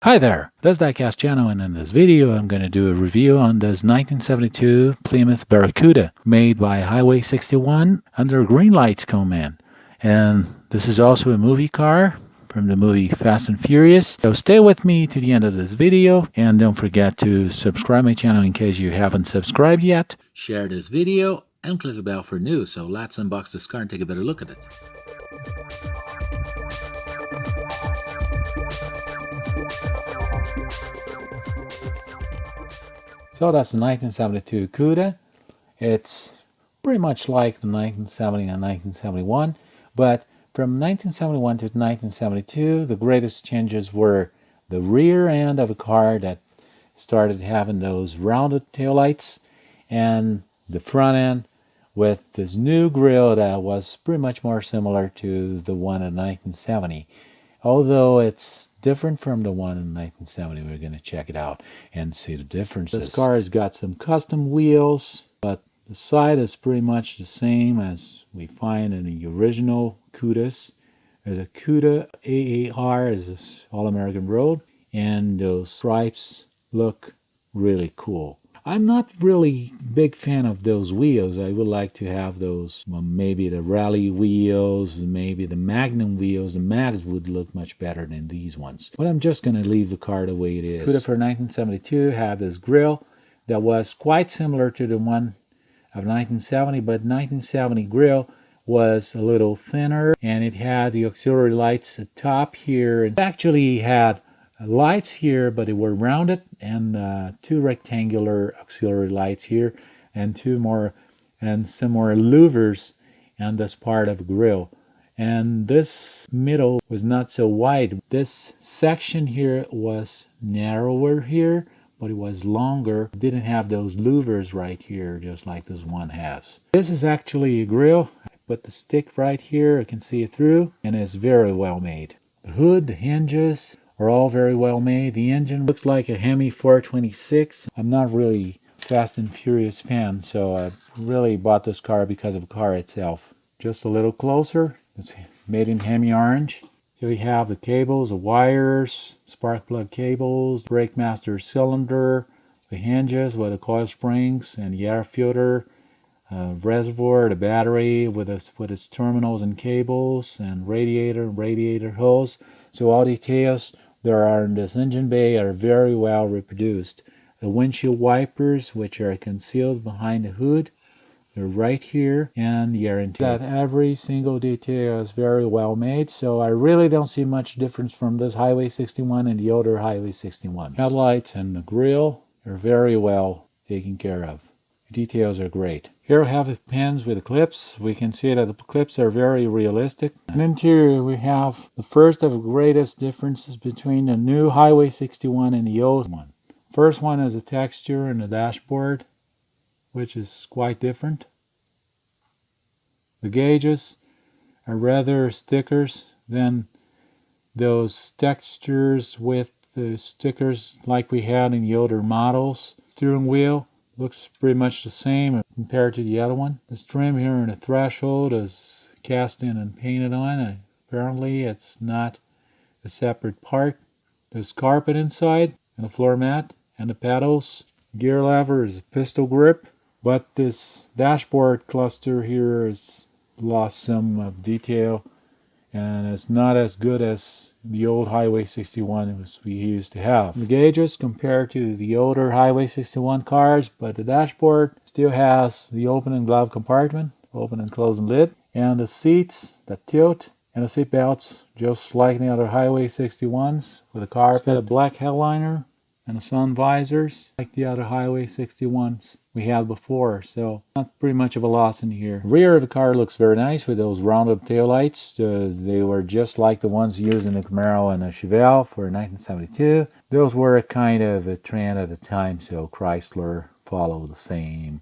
Hi there, this is Diecast channel, and in this video I'm going to do a review on this 1972 Plymouth Barracuda made by Highway 61 under Greenlight's command. And this is also a movie car from the movie Fast and Furious. So stay with me to the end of this video, and don't forget to subscribe my channel in case you haven't subscribed yet. Share this video and click the bell for news. So let's unbox this car and take a better look at it. So that's the 1972 Cuda. It's pretty much like the 1970 and 1971, but from 1971 to 1972, the greatest changes were the rear end of a car that started having those rounded taillights, and the front end with this new grille that was pretty much more similar to the one in 1970. Although it's different from the one in 1970, we're going to check it out and see the differences. This car has got some custom wheels, but the side is pretty much the same as we find in the original Cudas. There's a Cuda AAR, is this All-American Road, and those stripes look really cool. I'm not really big fan of those wheels. I would like to have those, well, maybe the rally wheels, maybe the Magnum wheels. The Mags would look much better than these ones. But I'm just going to leave the car the way it is. Cuda for 1972 had this grille that was quite similar to the one of 1970, but 1970 grille was a little thinner, and it had the auxiliary lights at the top here. It actually had lights here, but they were rounded, and two rectangular auxiliary lights here, and two more, and some more louvers on this part of the grille. And this middle was not so wide. This section here was narrower here, but it was longer. It didn't have those louvers right here, just like this one has. This is actually a grille. I put the stick right here, I can see it through, and it's very well made. The hood, the hinges are all very well made. The engine looks like a Hemi 426. I'm not really a Fast and Furious fan, so I really bought this car because of the car itself. Just a little closer, it's made in Hemi orange. Here we have the cables, the wires, spark plug cables, brake master cylinder, the hinges with the coil springs and the air filter, reservoir, the battery with its terminals and cables, and radiator hose. So all details there are in this engine bay are very well reproduced. The windshield wipers, which are concealed behind the hood, they're right here, and the air intake. That every single detail is very well made, so I really don't see much difference from this Highway 61 and the older Highway 61. Headlights and the grille are very well taken care of. The details are great. Here we have the pins with the clips. We can see that the clips are very realistic. In the interior, we have the first of the greatest differences between the new Highway 61 and the old one. First one is the texture in the dashboard, which is quite different. The gauges are rather stickers than those textures with the stickers like we had in the older models. Steering wheel looks pretty much the same compared to the other one. This trim here in the threshold is cast in and painted on. Apparently it's not a separate part. There's carpet inside and a floor mat and the pedals. Gear lever is a pistol grip, but this dashboard cluster here has lost some of detail, and it's not as good as the old Highway 61 we used to have. The gauges compared to the older Highway 61 cars, but the dashboard still has the open and glove compartment, open and closing lid, and the seats that tilt, and the seat belts just like the other Highway 61s with a carpet. It's got a black headliner and the sun visors like the other Highway 61s we had before, so not pretty much of a loss in here. The rear of the car looks very nice with those rounded taillights. They were just like the ones used in the Camaro and the Chevelle for 1972. Those were a kind of a trend at the time, so Chrysler followed the same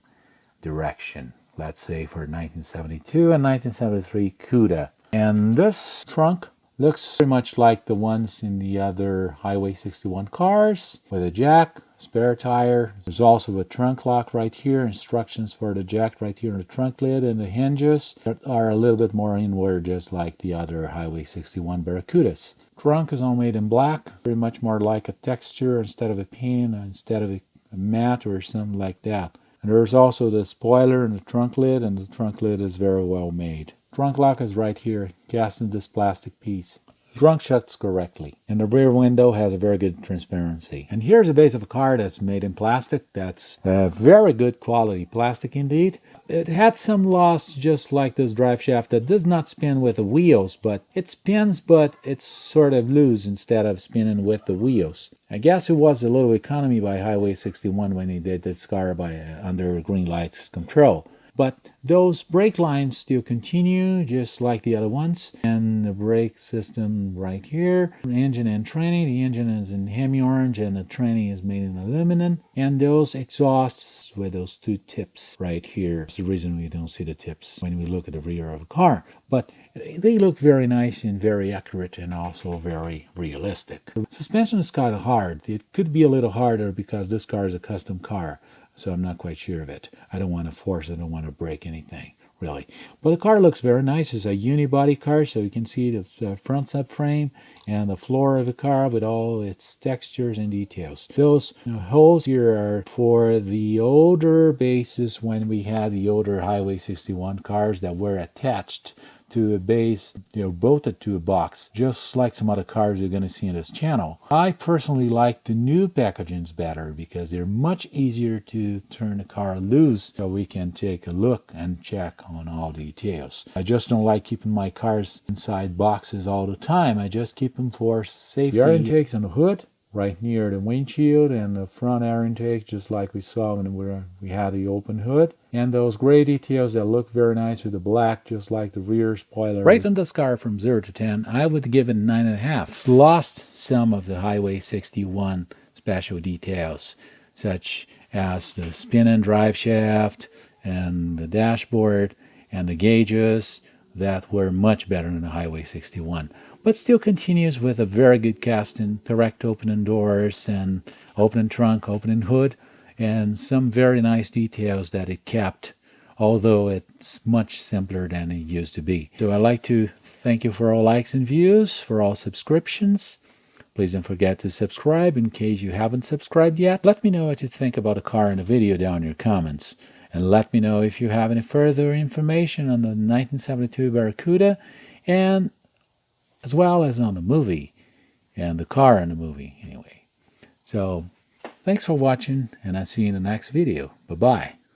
direction, let's say, for 1972 and 1973 Cuda. And this trunk looks very much like the ones in the other Highway 61 cars, with a jack, spare tire. There's also a trunk lock right here, instructions for the jack right here on the trunk lid, and the hinges that are a little bit more inward, just like the other Highway 61 Barracudas. Trunk is all made in black, very much more like a texture instead of a paint, instead of a matte or something like that. And there's also the spoiler and the trunk lid, and the trunk lid is very well made. Trunk lock is right here, cast in this plastic piece. Trunk shuts correctly, and the rear window has a very good transparency. And here's a base of a car that's made in plastic. That's very good quality plastic indeed. It had some loss, just like this drive shaft that does not spin with the wheels, but it spins, but it's sort of loose instead of spinning with the wheels. I guess it was a little economy by Highway 61 when he did this car under Greenlight's control. But those brake lines still continue just like the other ones. And the brake system right here. Engine and tranny. The engine is in hemi-orange and the tranny is made in aluminum. And those exhausts with those two tips right here. That's the reason we don't see the tips when we look at the rear of a car. But they look very nice and very accurate and also very realistic. The suspension is kind of hard. It could be a little harder because this car is a custom car. So I'm not quite sure of it. I don't want to force it. I don't want to break anything, really. But the car looks very nice. It's a unibody car, so you can see the front subframe and the floor of the car with all its textures and details. Those holes here are for the older bases when we had the older Highway 61 cars that were attached to a base, bolted to a box, just like some other cars you're going to see in this channel. I personally like the new packagings better because they're much easier to turn the car loose so we can take a look and check on all details. I just don't like keeping my cars inside boxes all the time. I just keep them for safety. The air intakes on the hood, right near the windshield, and the front air intake, just like we saw when we had the open hood. And those gray details that look very nice with the black, just like the rear spoiler. Right on this car from 0 to 10, I would give it 9.5. It's lost some of the Highway 61 special details, such as the spin-in drive shaft and the dashboard and the gauges that were much better than the Highway 61. But still continues with a very good casting, correct opening doors and opening trunk, opening hood, and some very nice details that it kept, although it's much simpler than it used to be. So I'd like to thank you for all likes and views, for all subscriptions. Please don't forget to subscribe in case you haven't subscribed yet. Let me know what you think about the car in the video down in your comments. And let me know if you have any further information on the 1972 Barracuda, and as well as on the movie and the car in the movie anyway. So thanks for watching, and I'll see you in the next video. Bye-bye.